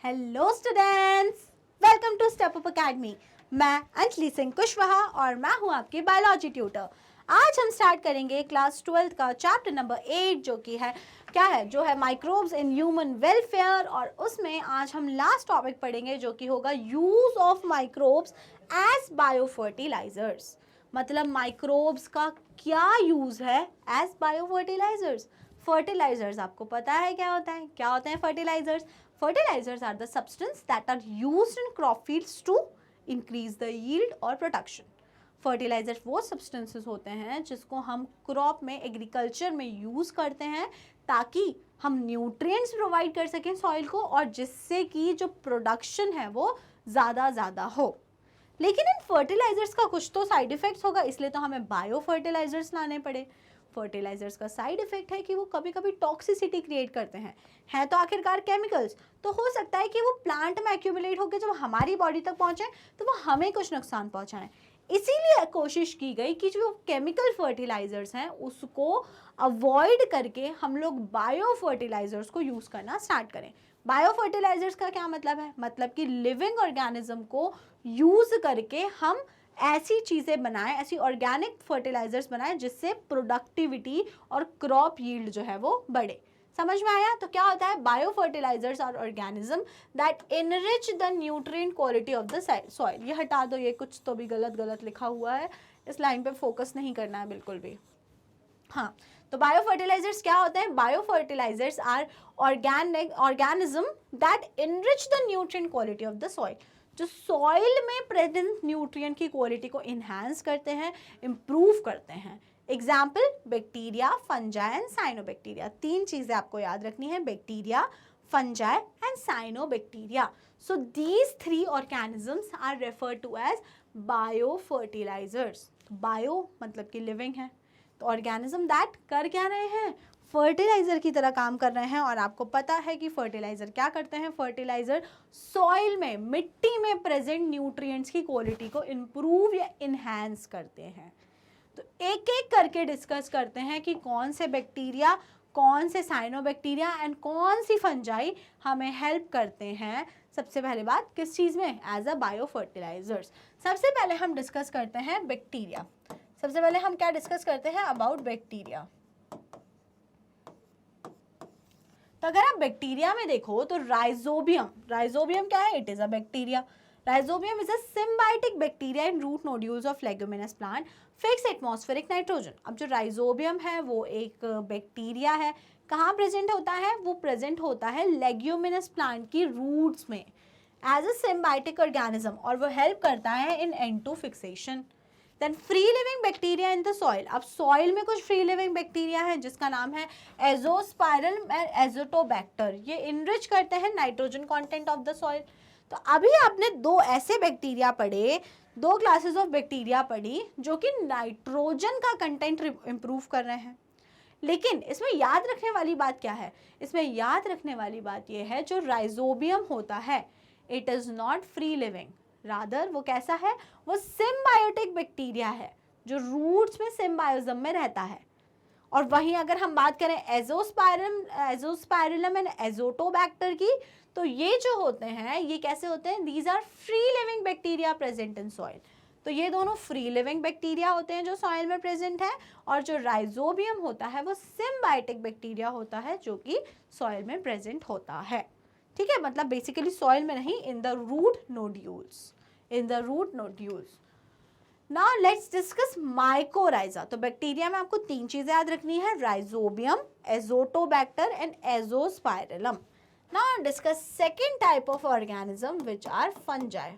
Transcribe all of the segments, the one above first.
Hello students, welcome to step up academy. मैं अंजलि सिंह कुशवाहा और मैं हूं आपकी बायोलॉजी ट्यूटर। आज हम स्टार्ट करेंगे क्लास 12 का चैप्टर नंबर 8 जो कि है जो है माइक्रोब्स इन ह्यूमन वेलफेयर। और उसमें आज हम लास्ट टॉपिक पढ़ेंगे जो कि होगा use of microbes as biofertilisers. मतलब माइक्रोब्स का क्या यूज है एज बायोफर्टिलाइजर्स। फर्टिलाइजर्स आपको पता है क्या होते हैं fertilisers. Fertilizers are the substances that are used in crop fields to increase the yield or production. Fertilizers वो substances होते हैं जिसको हम क्रॉप में एग्रीकल्चर में यूज़ करते हैं ताकि हम न्यूट्रिएंट्स प्रोवाइड कर सकें सॉइल को और जिससे कि जो प्रोडक्शन है वो ज़्यादा हो। लेकिन इन फर्टिलाइजर्स का कुछ तो साइड इफेक्ट्स होगा, इसलिए तो हमें बायो फर्टिलाइजर्स लाने पड़े। फर्टिलाइजर्स का साइड इफेक्ट है कि वो कभी कभी टॉक्सिसिटी क्रिएट करते हैं तो आखिरकार केमिकल्स, तो हो सकता है कि वो प्लांट में एक्यूमुलेट होकर जब हमारी बॉडी तक पहुंचे तो वो हमें कुछ नुकसान पहुंचाएं। इसीलिए कोशिश की गई कि जो केमिकल फर्टिलाइजर्स हैं उसको अवॉइड करके हम लोग बायो फर्टिलाइजर्स को यूज़ करना स्टार्ट करें। बायो फर्टिलाइजर्स का क्या मतलब है? मतलब कि लिविंग ऑर्गेनिज्म को यूज़ करके हम ऐसी चीज़ें बनाएं, ऐसी ऑर्गेनिक फर्टिलाइजर्स बनाएं जिससे प्रोडक्टिविटी और क्रॉप यील्ड जो है वो बढ़े। समझ में आया? तो क्या होता है? Bio fertilizers are organism that enrich the nutrient quality of the soil. ये हटा दो, ये कुछ तो भी गलत लिखा हुआ है, इस लाइन पे फोकस नहीं करना है बिल्कुल भी। हाँ, तो बायो फर्टिलाइजर्स क्या होते हैं? Bio fertilizers are organism that enrich the nutrient quality of the soil, जो सॉइल में प्रेजेंट न्यूट्रिएंट की क्वालिटी को इन्हांस करते हैं, इम्प्रूव करते हैं। Example bacteria, fungi and cyanobacteria. तीन चीज़ें आपको याद रखनी है, bacteria, fungi and cyanobacteria. So these three organisms are referred to as bio fertilizers. Bio मतलब कि लिविंग है, तो ऑर्गेनिज्म दैट कर क्या रहे हैं? फर्टिलाइजर की तरह काम कर रहे हैं। और आपको पता है कि फर्टिलाइजर क्या करते हैं? फर्टिलाइजर सॉइल में, मिट्टी में प्रेजेंट न्यूट्रिएंट्स की क्वालिटी को इम्प्रूव या इन्हांस करते हैं। तो एक एक करके डिस्कस करते हैं कि कौन से बैक्टीरिया, कौन से साइनोबैक्टीरिया एंड कौन सी फंजाई हमें हेल्प करते हैं। सबसे पहले बात किस चीज़ में? As a bio fertilizers. सबसे पहले हम डिस्कस करते हैं बैक्टीरिया। सबसे पहले हम क्या डिस्कस करते हैं? About bacteria. तो अगर आप बैक्टीरिया में देखो तो राइजोबियम क्या है? It is a bacteria. Rhizobium is a symbiotic bacteria in root nodules of leguminous plant fix atmospheric nitrogen. अब जो राइजोबियम है वो एक बैक्टीरिया है। कहाँ प्रेजेंट होता है? वो प्रेजेंट होता है लेग्यूमिनस प्लांट की रूट्स में एज अ सिम्बायोटिक ऑर्गेनिज्म, और वो हेल्प करता है in N2 fixation. Then free living bacteria in the soil. अब सॉइल में कुछ फ्री लिविंग बैक्टीरिया है जिसका नाम है एजोस्पाइरम एंड एजोटोबैक्टर। ये इनरिच करते हैं nitrogen content of the soil. तो अभी आपने दो ऐसे बैक्टीरिया पढ़े, दो क्लासेस ऑफ बैक्टीरिया पढ़ी जो कि नाइट्रोजन का कंटेंट इंप्रूव कर रहे हैं। लेकिन इसमें याद रखने वाली बात क्या है? इसमें याद रखने वाली बात यह है जो राइजोबियम होता है, it is not free living, rather वो कैसा है? वो सिम्बायोटिक बैक्टीरिया है जो रूट्स में सिम्बायोजम में रहता है। और वहीं अगर हम बात करें एजोस्पाइरलम एंड एजोटोबैक्टर की, तो ये जो होते हैं ये कैसे होते हैं? These are free living bacteria present in soil. तो ये दोनों फ्री लिविंग बैक्टीरिया होते हैं जो सॉइल में प्रेजेंट है, और जो राइजोबियम होता है वो सिम्बायोटिक बैक्टीरिया होता है जो कि सॉइल में प्रेजेंट होता है। ठीक है, मतलब बेसिकली सॉइल में नहीं, in the root nodules, in the root nodules. Now let's discuss mycorrhiza. तो बैक्टीरिया में आपको तीन चीजें याद रखनी है, Rhizobium, Azotobacter and Azospirillum. Now discuss second type of organism which are fungi.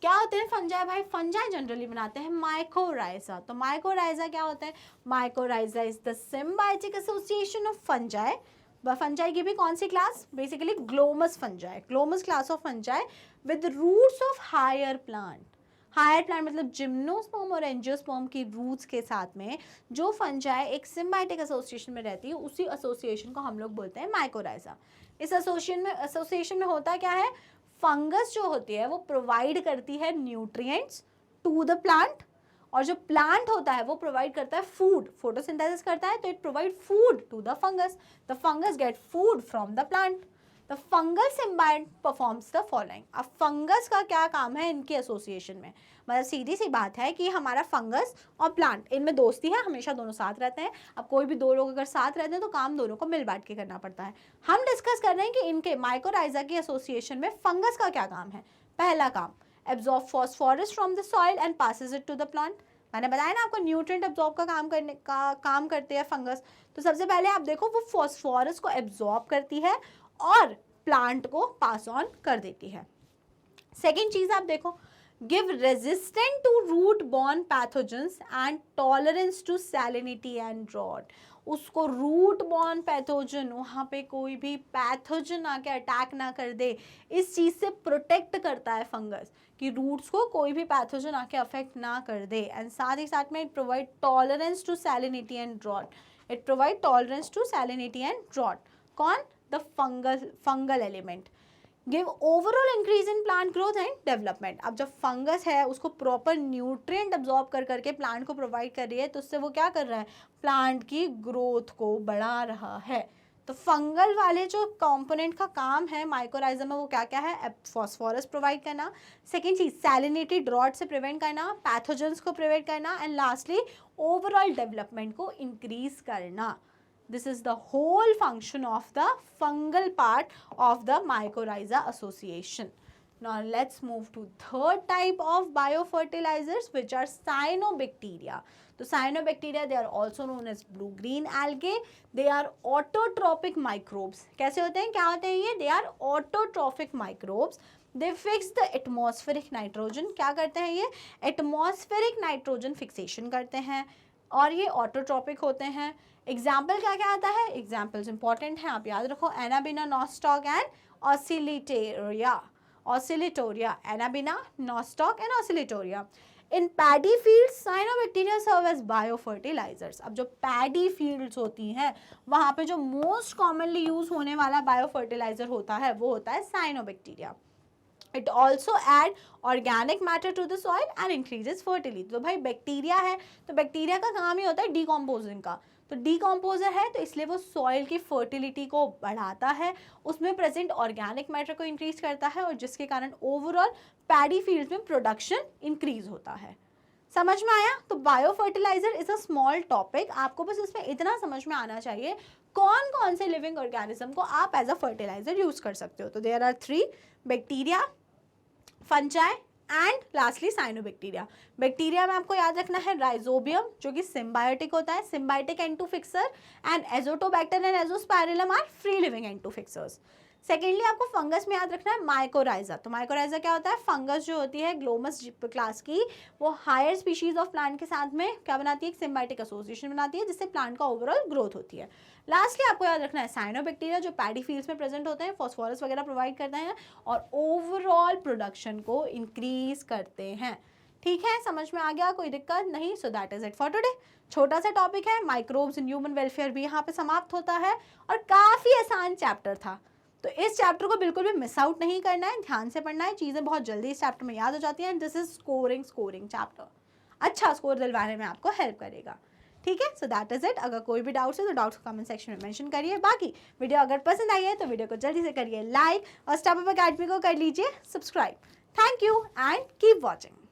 क्या होते हैं फंजाई भाई? फंजाई जनरली बनाते हैं माइकोराइजा। तो माइकोराइजा क्या होता है? Mycorrhiza is the symbiotic association of fungi. Fungi की भी कौन सी class? Basically Glomus fungi, Glomus class of fungi with roots of higher plant. Higher plant मतलब जिम्नोस्पर्म और एंजियोस्पर्म की रूट्स के साथ में जो फंजाई एक सिम्बायोटिक एसोसिएशन में रहती है, उसी एसोसिएशन को हम लोग बोलते हैं माइकोराइजा। इस एसोसिएशन में होता क्या है? फंगस जो होती है वो प्रोवाइड करती है न्यूट्रिएंट्स टू द प्लांट, और जो प्लांट होता है वो प्रोवाइड करता है फूड, फोटोसिंथेसिस करता है, तो it provide food to the fungus get food from the plant. The fungal symbiote performs the following. अब फंगस का क्या काम है इनके एसोसिएशन में, मतलब सीधी सी बात है कि हमारा फंगस और प्लांट इनमें दोस्ती है, हमेशा दोनों साथ रहते हैं। अब कोई भी दो लोग अगर साथ रहते हैं तो काम दोनों को मिल बांट के करना पड़ता है। हम डिस्कस कर रहे हैं कि इनके माइकोराइजा की एसोसिएशन में फंगस का क्या काम है। पहला काम, absorb phosphorus from the soil and passes it to the plant. मैंने बताया ना आपको न्यूट्रिएंट एब्जॉर्ब का काम करते हैं फंगस। तो सबसे पहले आप देखो वो फॉस्फोरस को एब्जॉर्ब करती है और प्लांट को पास ऑन कर देती है। सेकेंड चीज आप देखो, give resistant to root borne pathogens and tolerance to salinity and drought. उसको रूट बॉर्न पैथोजन, वहाँ पे कोई भी पैथोजन आके अटैक ना कर दे, इस चीज़ से प्रोटेक्ट करता है फंगस कि रूट्स को कोई भी पैथोजन आके अफेक्ट ना कर दे। एंड साथ ही साथ में it provide tolerance to salinity and drought. It provide tolerance to salinity and drought. कौन? The fungal element. Give overall increase in plant growth and development. अब जब फंगस है उसको प्रॉपर न्यूट्रिएंट अब्जॉर्ब कर करके प्लांट को प्रोवाइड कर रही है, तो उससे वो क्या कर रहा है, प्लांट की ग्रोथ को बढ़ा रहा है। तो फंगल वाले जो कंपोनेंट का काम है माइकोराइजा में वो क्या क्या है, फॉस्फोरस प्रोवाइड करना, सेकेंड चीज सैलिनिटी ड्रॉट से प्रिवेंट करना, पैथोजेंस को प्रिवेंट करना, एंड लास्टली ओवरऑल डेवलपमेंट को इंक्रीज करना। This is the whole function of the fungal part of the mycorrhiza association. Now let's move to third type of biofertilizers, which are cyanobacteria. So cyanobacteria, they are also known as blue-green algae. They are autotrophic microbes. कैसे होते हैं, क्या होते हैं ये? They are autotrophic microbes. They fix the atmospheric nitrogen. क्या करते हैं ये? Atmospheric nitrogen fixation करते हैं और ये ऑटोट्रॉपिक होते हैं। एग्जाम्पल क्या क्या आता है? एग्जाम्पल्स इंपॉर्टेंट हैं, आप याद रखो, Anabaena, Nostoc and Oscillatoria. Anabaena, Nostoc and Oscillatoria. In paddy fields cyanobacteria serve as biofertilizers. अब जो पैडी फील्ड्स होती हैं वहाँ पे जो मोस्ट कॉमनली यूज होने वाला बायोफर्टिलाइजर होता है वो होता है cyanobacteria. It also add organic matter to the soil and increases fertility. तो भाई बैक्टीरिया है तो बैक्टीरिया का काम ही होता है डिकम्पोजिंग का, तो डिकम्पोजर है तो इसलिए वो सॉइल की फर्टिलिटी को बढ़ाता है, उसमें प्रेजेंट ऑर्गेनिक मैटर को इंक्रीज करता है और जिसके कारण ओवरऑल पैडी फील्ड में प्रोडक्शन इंक्रीज होता है। समझ में आया? तो bio fertilizer is a small topic, आपको बस इसमें इतना समझ में आना चाहिए कौन कौन से लिविंग ऑर्गेनिज्म को आप एज अ फर्टिलाइजर यूज कर सकते हो। तो there are 3, bacteria, fungi and lastly cyanobacteria. Bacteria में आपको याद रखना है राइजोबियम जो कि सिम्बायोटिक होता है, symbiotic N two fixer, and Azotobacter and Azospirillum are free living N two fixers. Secondly आपको फंगस में याद रखना है माइकोराइजा। तो माइकोराइजा क्या होता है? फंगस जो होती है ग्लोमस क्लास की, वो हायर स्पीशीज ऑफ प्लांट के साथ में क्या बनाती है, एक सिम्बायोटिक एसोसिएशन बनाती है जिससे प्लांट का ओवरऑल ग्रोथ होती है। लास्टली आपको याद रखना है साइनोबैक्टीरिया जो पैडी फील्ड्स में प्रेजेंट होते हैं, फॉस्फोरस वगैरह प्रोवाइड करते हैं और ओवरऑल प्रोडक्शन को इंक्रीज करते हैं। ठीक है, समझ में आ गया? कोई दिक्कत नहीं? So that is it for today. छोटा सा टॉपिक है, माइक्रोब्स इन ह्यूमन वेलफेयर भी यहाँ पे समाप्त होता है और काफी आसान चैप्टर था, तो इस चैप्टर को बिल्कुल भी मिस आउट नहीं करना है, ध्यान से पढ़ना है, चीज़ें बहुत जल्दी इस चैप्टर में याद हो जाती हैं। दिस इज स्कोरिंग चैप्टर, अच्छा स्कोर दिलवाने में आपको हेल्प करेगा। ठीक है, सो दैट इज इट। अगर कोई भी डाउट्स है तो डाउट्स को कमेंट सेक्शन में मेंशन करिए। बाकी वीडियो अगर पसंद आई है तो वीडियो को जल्दी से करिए लाइक और स्टेप अप अकेडमी को कर लीजिए subscribe. Thank you and keep watching.